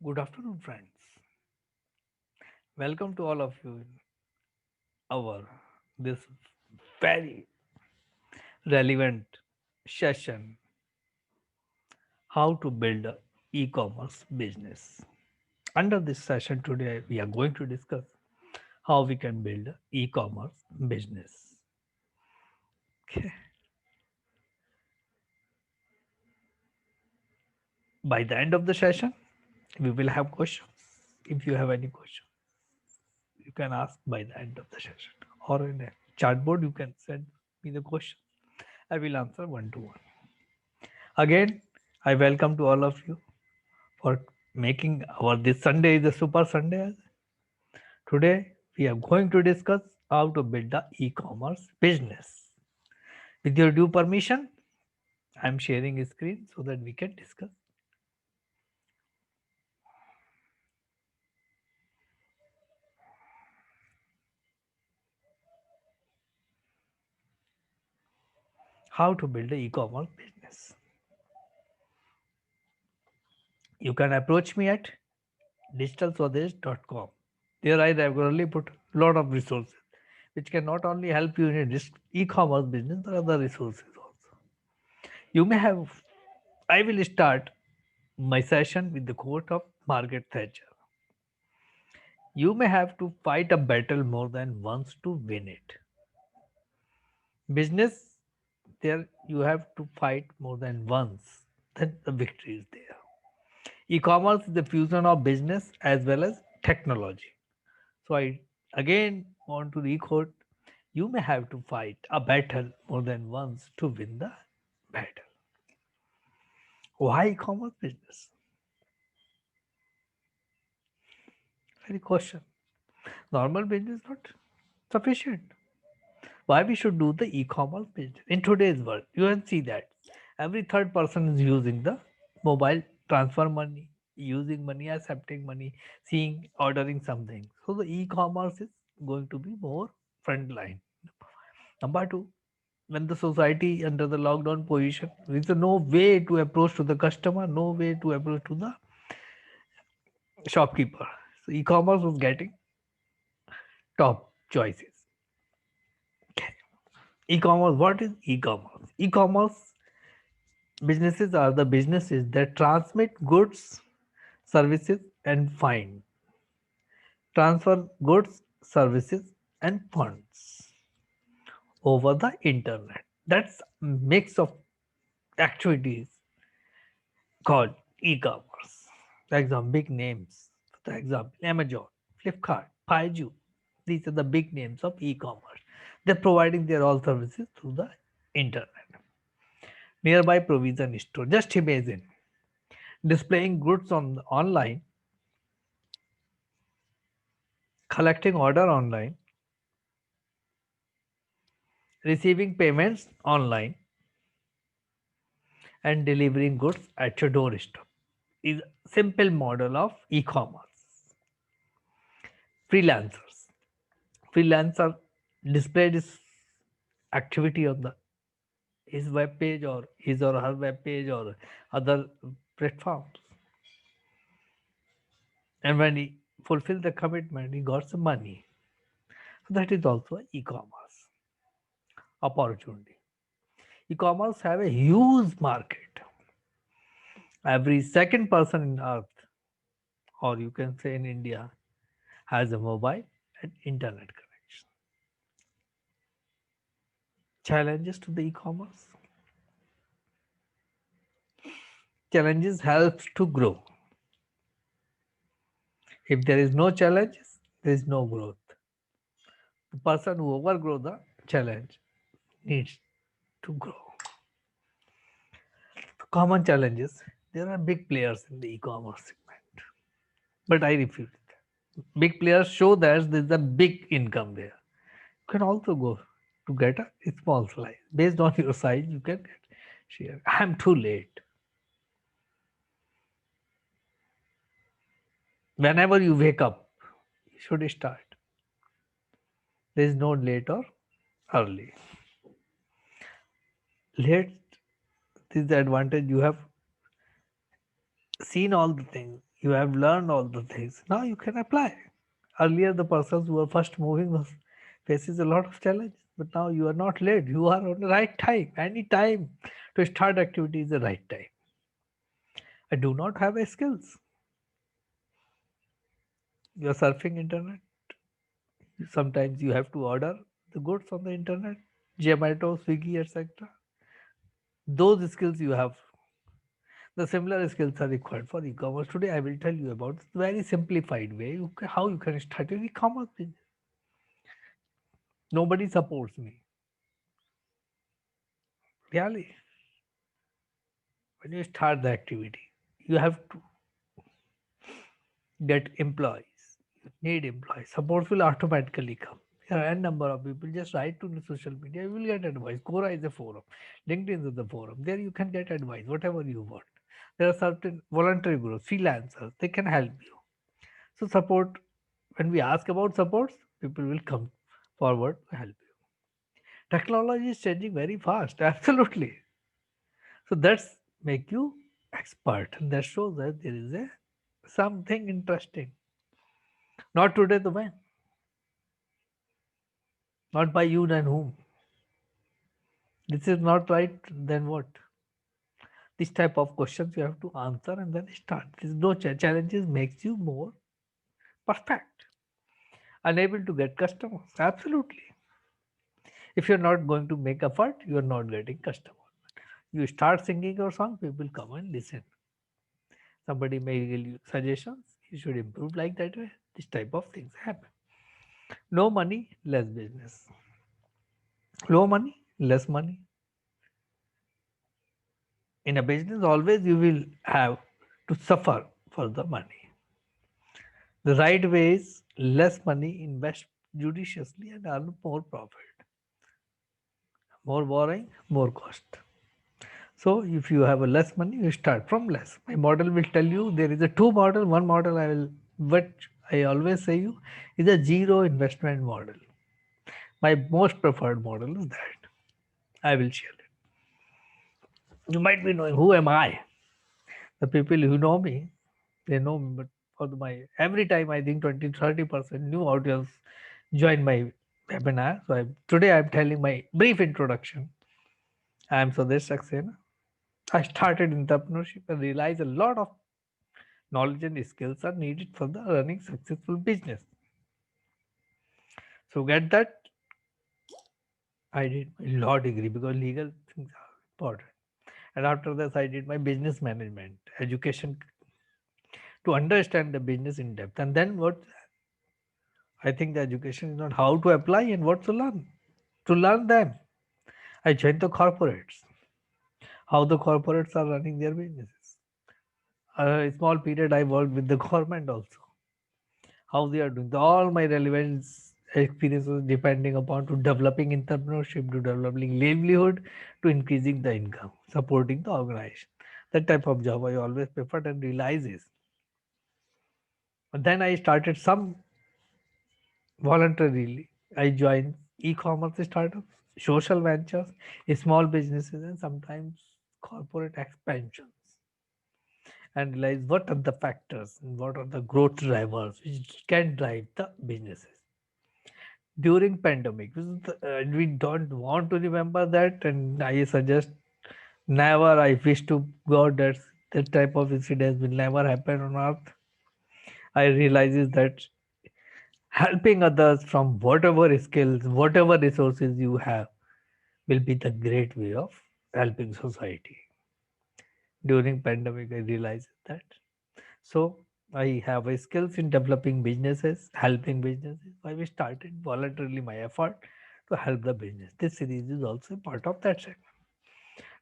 Good afternoon, friends. Welcome to all of you in our this very relevant session, how to build a e-commerce business. Under this session today, we are going to discuss how we can build a e-commerce business. Okay. By the end of the session, we will have questions. If you have any questions, you can ask by the end of the session, or in a chat board, you can send me the question. I will answer one to one. Again, I welcome to all of you for making our this Sunday is a super Sunday. Today we are going to discuss how to build a e-commerce business. With your due permission, I am sharing a screen so that we can discuss how to build an e-commerce business. You can approach me at digitalswadesh.com. There I regularly put a lot of resources which can not only help you in this e-commerce business, but other resources also. You may have I will start my session with the quote of Margaret Thatcher. You may have to fight a battle more than once to win it. Business, there you have to fight more than once, then the victory is there. E commerce is the fusion of business as well as technology. So I again want to requote you may have to fight a battle more than once to win the battle. Why e commerce business? Very question. Normal business not sufficient. Why we should do the e-commerce business in today's world? You can see that every third person is using the mobile transfer money, using money, accepting money, seeing, ordering something. So the e-commerce is going to be more frontline. Number two, when the society under the lockdown position, there is no way to approach to the customer, no way to approach to the shopkeeper. So e-commerce was getting top choices. E-commerce, what is e-commerce? E-commerce businesses are the businesses that transmit goods, services, and find, transfer goods, services, and funds over the internet. That's a mix of activities called e-commerce. For example, big names. For example, Amazon, Flipkart, Baidu. These are the big names of e-commerce. They're providing their all services through the internet. Nearby provision store. Just imagine displaying goods on online, collecting order online, receiving payments online, and delivering goods at your doorstep is a simple model of e-commerce. Freelancers. Freelancer displayed his activity on the his web page or his or her web page or other platforms. And when he fulfilled the commitment, he got some money. So that is also e-commerce opportunity. E-commerce have a huge market. Every second person in earth, or you can say in India, has a mobile and internet connection. Challenges to the e-commerce. Challenges helps to grow. If there is no challenges, there is no growth. The person who overgrow the challenge needs to grow. Common challenges. There are big players in the e-commerce segment, but I refuse it. Big players show that there is a big income there. You can also go to get a small slice based on your size. You can get share. I'm too late. Whenever you wake up, you should start. There is no late or early. Late is the advantage. You have seen all the things. You have learned all the things. Now you can apply. Earlier, the persons who were first moving was faces a lot of challenges, but now you are not late. You are on the right time. Any time to start activity is the right time. I do not have a skills. You are surfing internet. Sometimes you have to order the goods on the internet, Zomato, Swiggy, etc. Those skills you have. The similar skills are required for e-commerce. Today, I will tell you about very simplified way how you can start your e-commerce business. Nobody supports me. Really, when you start the activity, you have to get employees. You need employees. Support will automatically come. There are a number of people. Just write to the social media. You will get advice. Quora is a forum. LinkedIn is the forum. There you can get advice, whatever you want. There are certain voluntary groups, freelancers. They can help you. So support. When we ask about supports, people will come forward to help you. Technology is changing very fast. Absolutely. So that's make you expert, and that shows that there is a something interesting. Not today, the when, not by you then whom. This is not right. Then what? This type of questions you have to answer and then start. This no challenges makes you more perfect. Unable to get customers. Absolutely. If you're not going to make effort, you are not getting customers. You start singing your song, people come and listen. Somebody may give you suggestions. You should improve like that way. This type of things happen. No money, less business. Low money, less money. In a business, always you will have to suffer for the money. The right way is less money, invest judiciously and earn more profit. More borrowing, more cost. So if you have a less money, you start from less. My model will tell you there is a two model. One model I will, what I always say you is a zero investment model. My most preferred model is that. I will share it. You might be knowing who am I. The people who know me, they know me, but for my every time I think 20-30% new audience join my webinar. So today I'm telling my brief introduction. I am Swadesh Saxena. I started entrepreneurship and realized a lot of knowledge and skills are needed for the running successful business. So get that I did my law degree because legal things are important. And after this, I did my business management education to understand the business in depth. And then what I think the education is not how to apply and what to learn. To learn them, I joined the corporates, how the corporates are running their businesses. A small period I worked with the government also, how they are doing. All my relevant experiences depending upon to developing entrepreneurship, to developing livelihood, to increasing the income, supporting the organization. That type of job I always preferred and realizes. But then I started some voluntarily. I joined e-commerce startups, social ventures, small businesses, and sometimes corporate expansions, and realize what are the factors and what are the growth drivers which can drive the businesses during pandemic. We don't want to remember that, and I suggest never. I wish to God that that type of incidents will never happen on earth. I realizes that helping others from whatever skills, whatever resources you have will be the great way of helping society. During pandemic, I realized that. So I have a skills in developing businesses, helping businesses. I started voluntarily my effort to help the business. This series is also a part of that segment.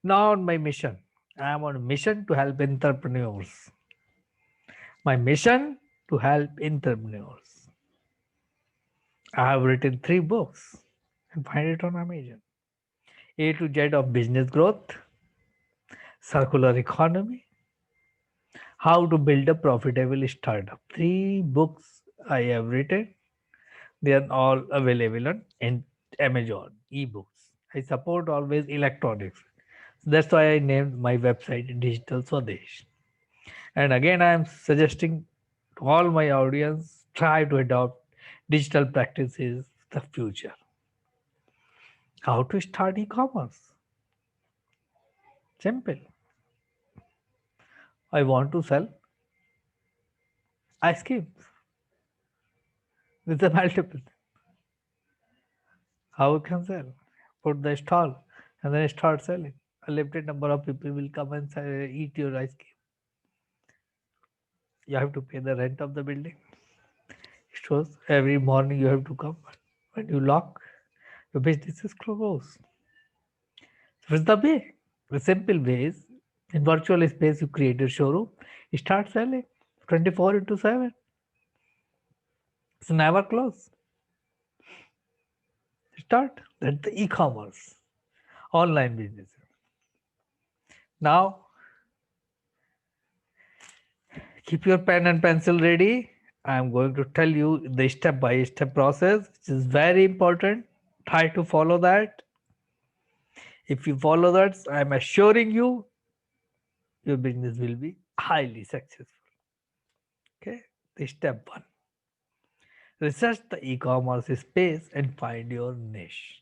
Now on my mission, I am on a mission to help entrepreneurs. My mission to help entrepreneurs. I have written 3 books and find it on Amazon. A to Z of business growth, circular economy, how to build a profitable startup. 3 books I have written. They are all available on Amazon ebooks. I support always electronics. That's why I named my website Digital Swadesh. And again, I am suggesting to all my audience, try to adopt digital practices the future. How to start e-commerce? Simple. I want to sell ice creams with the multiple. How you can sell? Put the stall and then start selling. A limited number of people will come and eat your ice cream. You have to pay the rent of the building. Stores every morning you have to come. When you lock, your business is closed. What's the way? The simple way is in virtual space you create a showroom, you start selling 24 into 7. It's never close. Start. That's the e-commerce, online business. Now keep your pen and pencil ready. I'm going to tell you the step by step process, which is very important. Try to follow that. If you follow that, I'm assuring you your business will be highly successful. Okay. The step one. Research the e-commerce space and find your niche.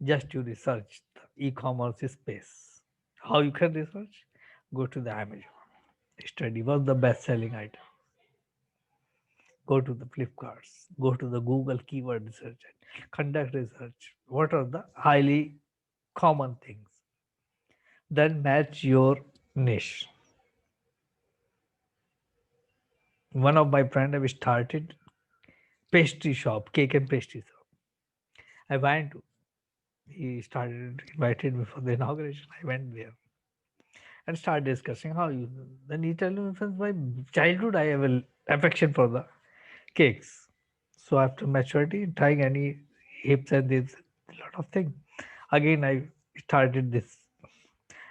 Just you research the e-commerce space. How you can research? Go to the Amazon. Study what's the best selling item. Go to the Flipkarts. Go to the Google keyword research and conduct research. What are the highly common things? Then match your niche. One of my friend have started pastry shop, cake and pastry shop. I went to, he started invited me for the inauguration. I went there and started discussing how you. Then he told me since my childhood I have an affection for the cakes. So after maturity, trying any hips and this a lot of things. Again, I started this.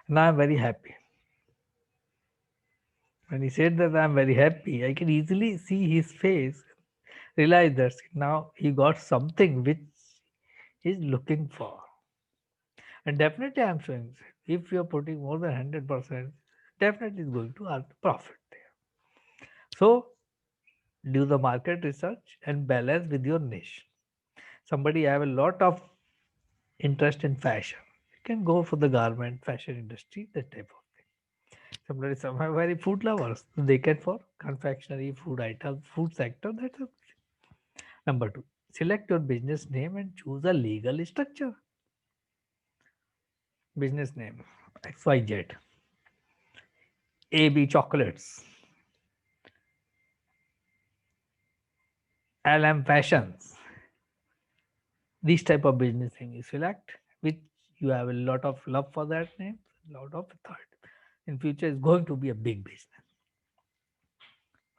Now I'm very happy. When he said that I'm very happy, I can easily see his face, realize that now he got something which he's looking for. And definitely I'm saying if you're putting more than 100%, definitely is going to earn profit there. So do the market research and balance with your niche. Somebody have a lot of interest in fashion. You can go for the garment, fashion industry, that type of thing. Somebody, some are very food lovers. They can for confectionery, food items, food sector. That's a number two. Select your business name and choose a legal structure. Business name XYZ, AB Chocolates, LM Fashions. These type of business name you select, which you have a lot of love for that name, lot of authority. In future, is going to be a big business.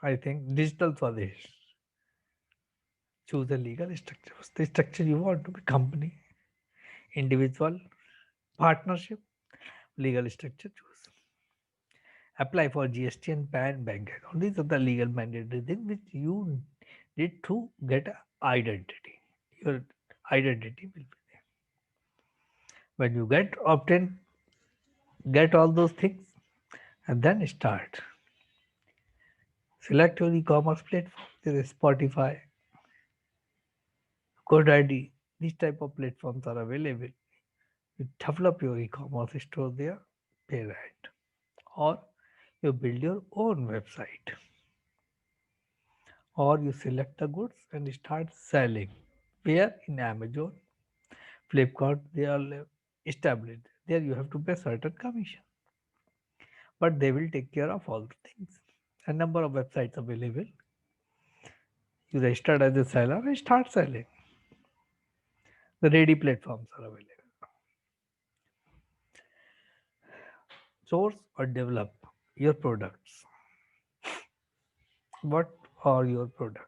I think digital Swadesh. Choose a legal structure. What's the structure you want to be? Company, individual, partnership, legal structure. Choose. Apply for GST and PAN bank account. These are the legal mandatory things which you need to get an identity. Your identity will be there. When you get all those things, and then start. Select your e-commerce platform. There is Spotify, GoDaddy. These type of platforms are available. You develop your e-commerce store there, pay rent, or you build your own website, or you select the goods and start selling. Where in Amazon, Flipkart, they are established. There you have to pay certain commission, but they will take care of all the things. A number of websites available. You register as a seller and start selling. The ready platforms are available. Source or develop your products. What are your products?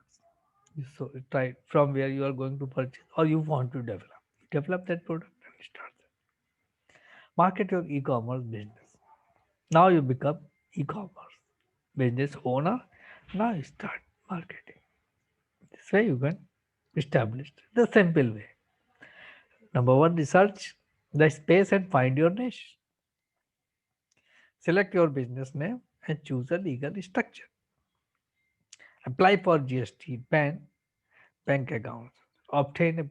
So try from where you are going to purchase or you want to develop. Develop that product and start that. Market your e-commerce business. Now you become e-commerce business owner. Now you start marketing. This way you can establish the simple way. Number one, research the space and find your niche. Select your business name and choose a legal structure. Apply for GST, PAN, bank accounts. Obtain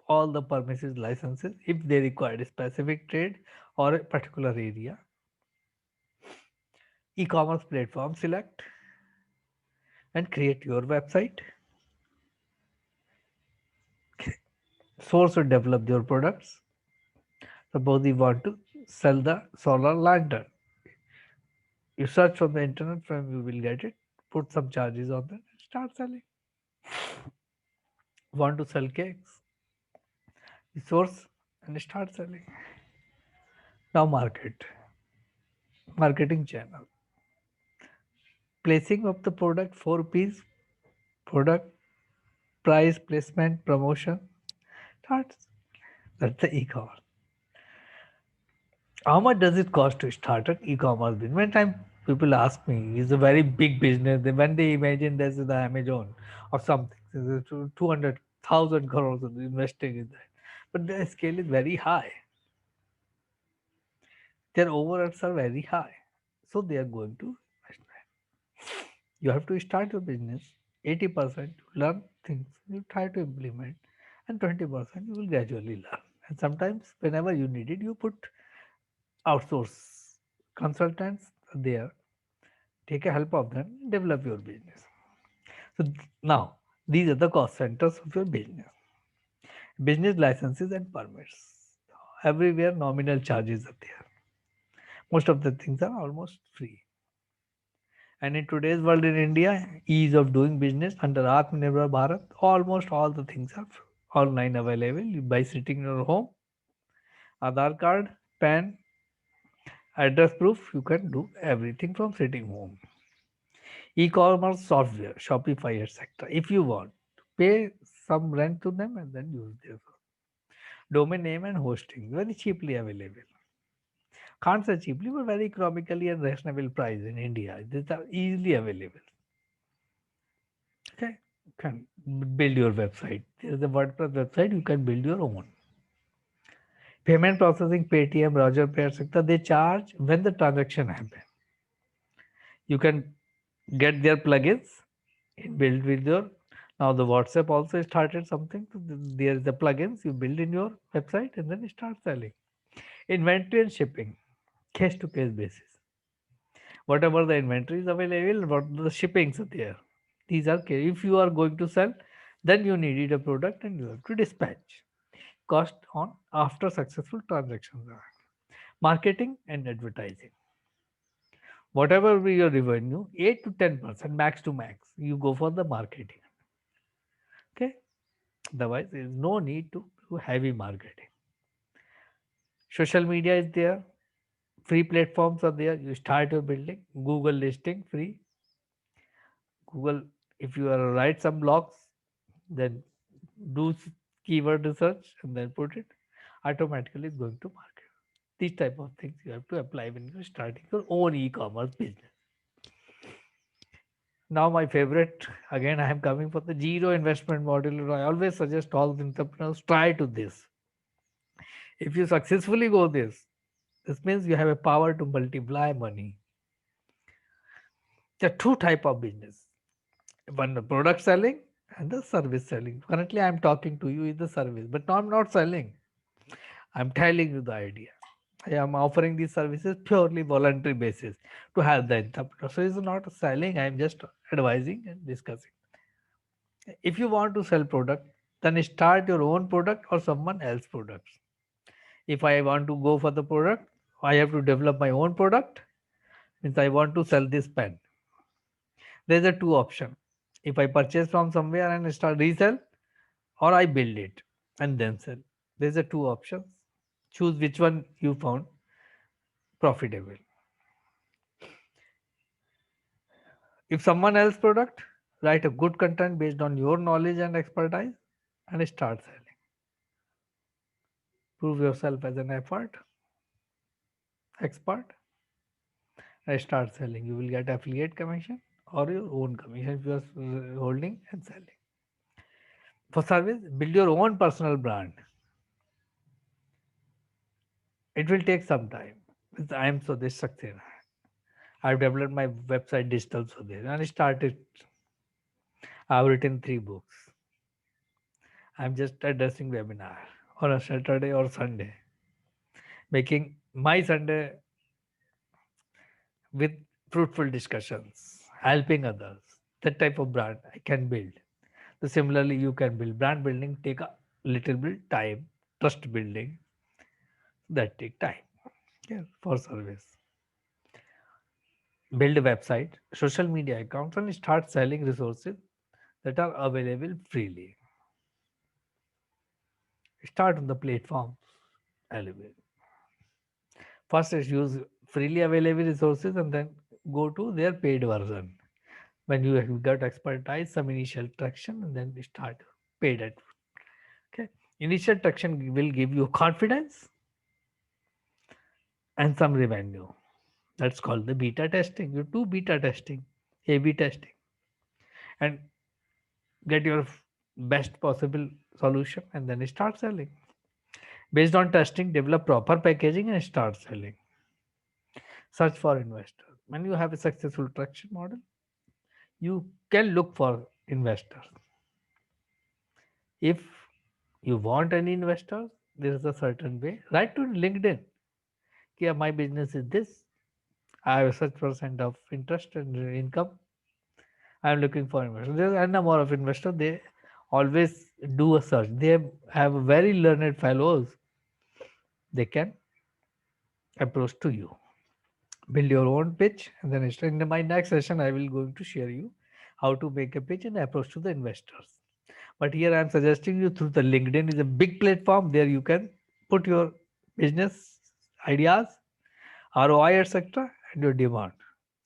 all the premises licenses if they require a specific trade or a particular area. E-commerce platform select and create your website. Source or develop your products. Suppose you want to sell the solar lantern. You search on the internet from you will get it. Put some charges on that. Start selling. Want to sell cakes? You source and start selling. Now marketing channel. Placing of the product 4 rupees. Product price placement promotion. Starts. That's the e-commerce. How much does it cost to start an e-commerce business? When time people ask me, it's a very big business. When they imagine this is the Amazon or something, 200,000 crores investing in that. But the scale is very high. Their overheads are very high. So they are going to invest. You have to start your business. 80% you learn things, you try to implement, and 20% you will gradually learn. And sometimes, whenever you need it, you put outsource consultants there, take a help of them, develop your business. So now these are the cost centers of your business. Business licenses and permits. Everywhere nominal charges are there. Most of the things are almost free. And in today's world in India, ease of doing business under Atmanirbhar Bharat, almost all the things are online available by sitting in your home. Aadhaar card, PAN, address proof, you can do everything from sitting home. E-commerce software, Shopify, etc. If you want, pay some rent to them and then use their domain name and hosting, very cheaply available. Can't say cheaply, but very economically and reasonable price in India. These are easily available. Okay, you can build your website. There is a WordPress website. You can build your own. Payment processing, Paytm, Roger Pay, etc. They charge when the transaction happens. You can get their plugins built with your. Now the WhatsApp also started something. So there is the plugins you build in your website and then start selling. Inventory and shipping, case to case basis. Whatever the inventory is available, what the shippings are there. These are if you are going to sell, then you needed a product and you have to dispatch. Cost on after successful transactions are. Marketing and advertising. Whatever be your revenue, 8 to 10%, max to max, you go for the marketing. Okay. Otherwise, there is no need to do heavy marketing. Social media is there. Free platforms are there. You start your building. Google listing free. Google, if you are write some blogs, then do keyword research and then put it. Automatically, it's going to market. These type of things you have to apply when you're starting your own e-commerce business. Now, my favorite again, I am coming for the zero investment model. I always suggest all the entrepreneurs try to this. If you successfully go this means you have a power to multiply money. There are two type of business. One the product selling and the service selling. Currently, I am talking to you is the service, but no, I'm not selling. I'm telling you the idea. I am offering these services purely voluntary basis to help the entrepreneur. So it's not selling. I am just advising and discussing. If you want to sell product, then start your own product or someone else products. If I want to go for the product, I have to develop my own product. Means I want to sell this pen. There's a two option. If I purchase from somewhere and start resell, or I build it and then sell. There's a two options. Choose which one you found profitable. If someone else product, write a good content based on your knowledge and expertise and start selling. Prove yourself as an expert, and start selling. You will get affiliate commission or your own commission if you are holding and selling. For service, build your own personal brand. It will take some time. I am so this Saxena. I've developed my website digital so there and started. I've written 3 books. I'm just addressing webinar on a Saturday or Sunday, making my Sunday with fruitful discussions, helping others. That type of brand I can build. So similarly, you can build brand building. Take a little bit time. Trust building that take time. Yeah, for service. Build a website, social media accounts, and start selling resources that are available freely. Start on the platforms available. First, is use freely available resources and then go to their paid version. When you have got expertise, some initial traction, and then start paid at. Okay, initial traction will give you confidence and some revenue. That's called the beta testing. You do beta testing, A/B testing, and get your best possible solution, and then start selling. Based on testing, develop proper packaging and start selling. Search for investors. When you have a successful traction model, you can look for investors. If you want any investors, there is a certain way. Write to LinkedIn. Yeah, my business is this. I have such percent of interest and income. I am looking for investors. There are a number of investors. They always do a search. They have very learned fellows. They can approach to you. Build your own pitch, and then in my next session, I will going to share you how to make a pitch and approach to the investors. But here I am suggesting you through the LinkedIn is a big platform. There you can put your business ideas, ROI, etc., and your demand.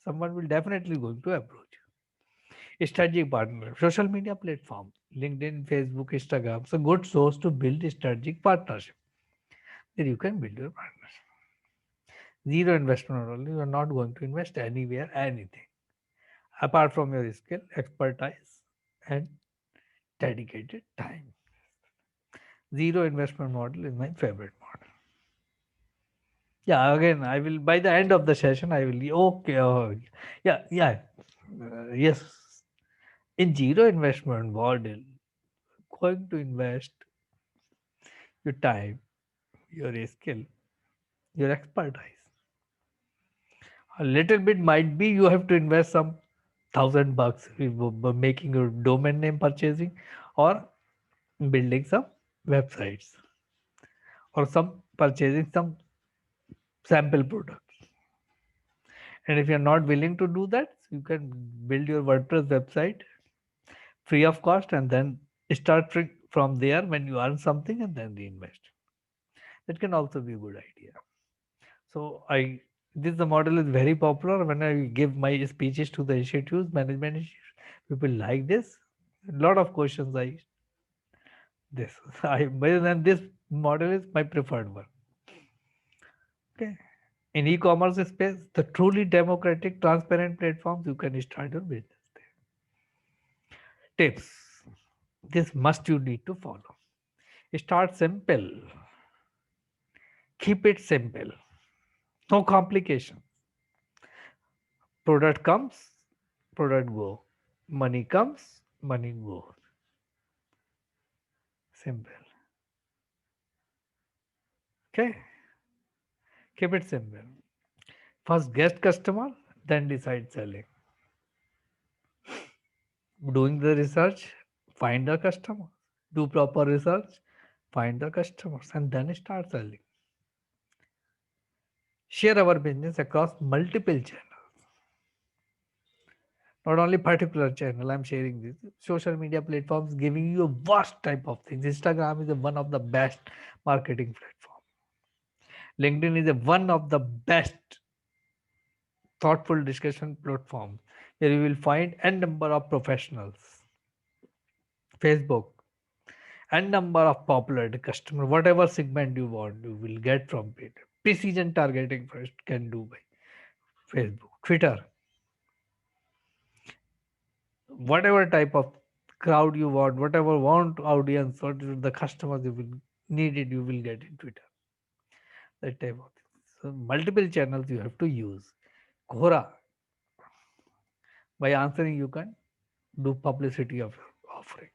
Someone will definitely going to approach you. Strategic partner, social media platform, LinkedIn, Facebook, Instagram. So good source to build strategic partnership. There you can build your partnership. Zero investment only. You are not going to invest anywhere, anything apart from your skill, expertise, and dedicated time. Zero investment model is my favorite model. Yeah, again, I will by the end of the session, I will okay. Oh, yeah. Yes, in zero investment model, going to invest your time, your skill, your expertise. A little bit might be you have to invest some $1,000 making your domain name purchasing or building some websites or some purchasing some sample products. And if you're not willing to do that, you can build your WordPress website free of cost and then start from there when you earn something and then reinvest. That can also be a good idea. So I this the model is very popular when I give my speeches to the institutes, management institutes. People like this. A lot of questions I this. I But then this model is my preferred one. Okay. In e-commerce space, the truly democratic, transparent platforms, you can start your business there. Tips. This must you need to follow. Start simple. Keep it simple. No complication. Product comes, product go. Money comes, money goes. Simple. Okay. Keep it simple. First guest customer, then decide selling. Doing the research, find the customer. Do proper research, find the customers, and then start selling. Share our business across multiple channels, not only particular channel. I'm sharing this social media platforms giving you a vast type of things. Instagram is one of the best marketing platform. LinkedIn is one of the best thoughtful discussion platform where you will find n number of professionals. Facebook and number of popular customer, whatever segment you want, you will get from it. Precision targeting first can do by Facebook, Twitter, whatever type of crowd you want, whatever want audience or the customers you will need it, you will get in Twitter. That type of thing. So multiple channels you have to use. Quora. By answering, you can do publicity of your offerings.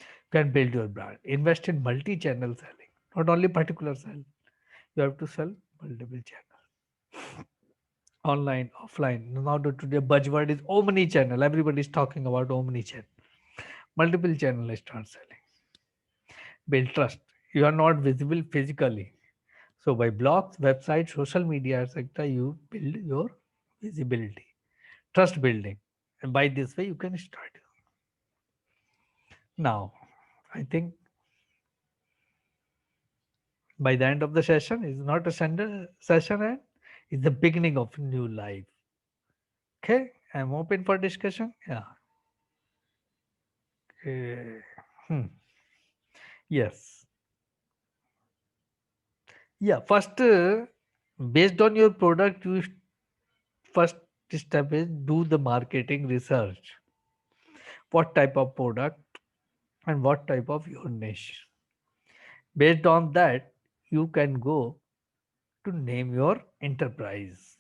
You can build your brand. Invest in multi-channel selling, not only particular sell. You have to sell multiple channels, online, offline. Now the today buzzword is omni-channel. Everybody is talking about omni-channel. Multiple channel start selling. Build trust. You are not visible physically. So by blogs, websites, social media, etc., you build your visibility, trust building, and by this way you can start. Now, I think by the end of the session is not a session end, it's the beginning of new life. Okay, I'm open for discussion. Yeah. Okay. Hmm. Yes. Yeah. First, based on your product, first step is do the marketing research. What type of product and what type of your niche. Based on that, you can go to name your enterprise.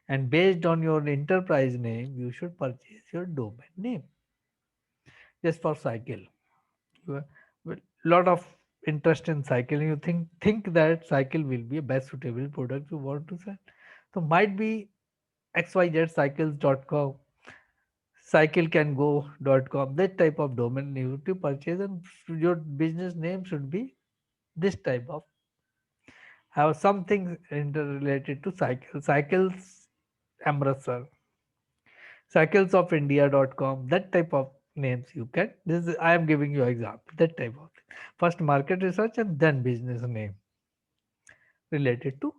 And based on your enterprise name, you should purchase your domain name. Just for cycle. You have lot of interest in cycle. You think that cycle will be a best suitable product you want to sell. So might be xyzcycles.com, cyclecango.com, that type of domain you to purchase, and your business name should be this type of have something interrelated to cycles Amritsar, cyclesofindia.com, that type of names you can. This is, I am giving you example, that type of thing. First market research and then business name related to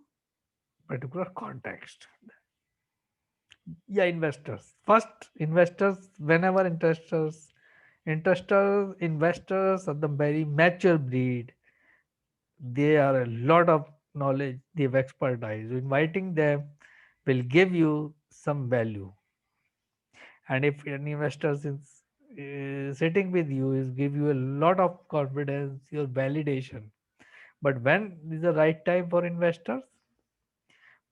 particular context. Yeah, investors. First, investors, whenever investors are the very mature breed. They are a lot of knowledge, they have expertise. Inviting them will give you some value. And if an investor is sitting with you, is give you a lot of confidence, your validation. But when is the right time for investors?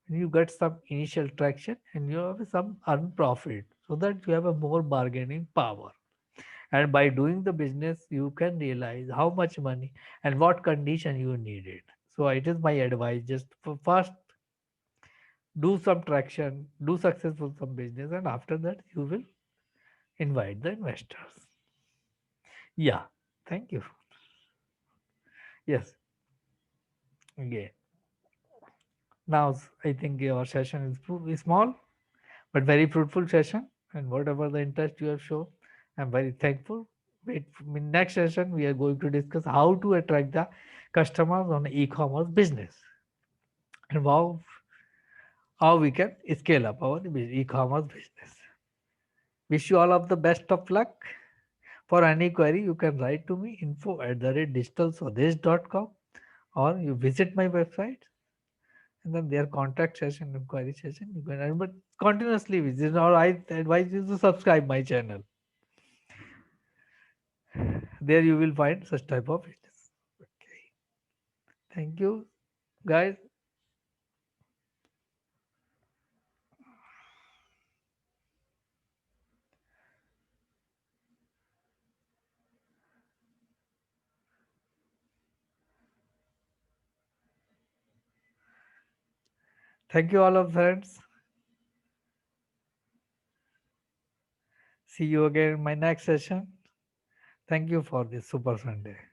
When you get some initial traction and you have some earn profit, so that you have a more bargaining power. And by doing the business, you can realize how much money and what condition you need it. So it is my advice, just first do some traction, do successful some business, and after that you will invite the investors. Yeah, thank you. Yes, yeah. Now I think our session is small but very fruitful session, and whatever the interest you have shown, I'm very thankful. Wait, in next session we are going to discuss how to attract the customers on e-commerce business and how we can scale up our e-commerce business. Wish you all of the best of luck. For any query, you can write to me info@digitalswadesh.com, or you visit my website, and then their contact session, inquiry session, you can, but continuously visit, or I advise you to subscribe my channel. There you will find such type of videos. Okay. Thank you, guys. Thank you all of friends. See you again in my next session. Thank you for this super Sunday.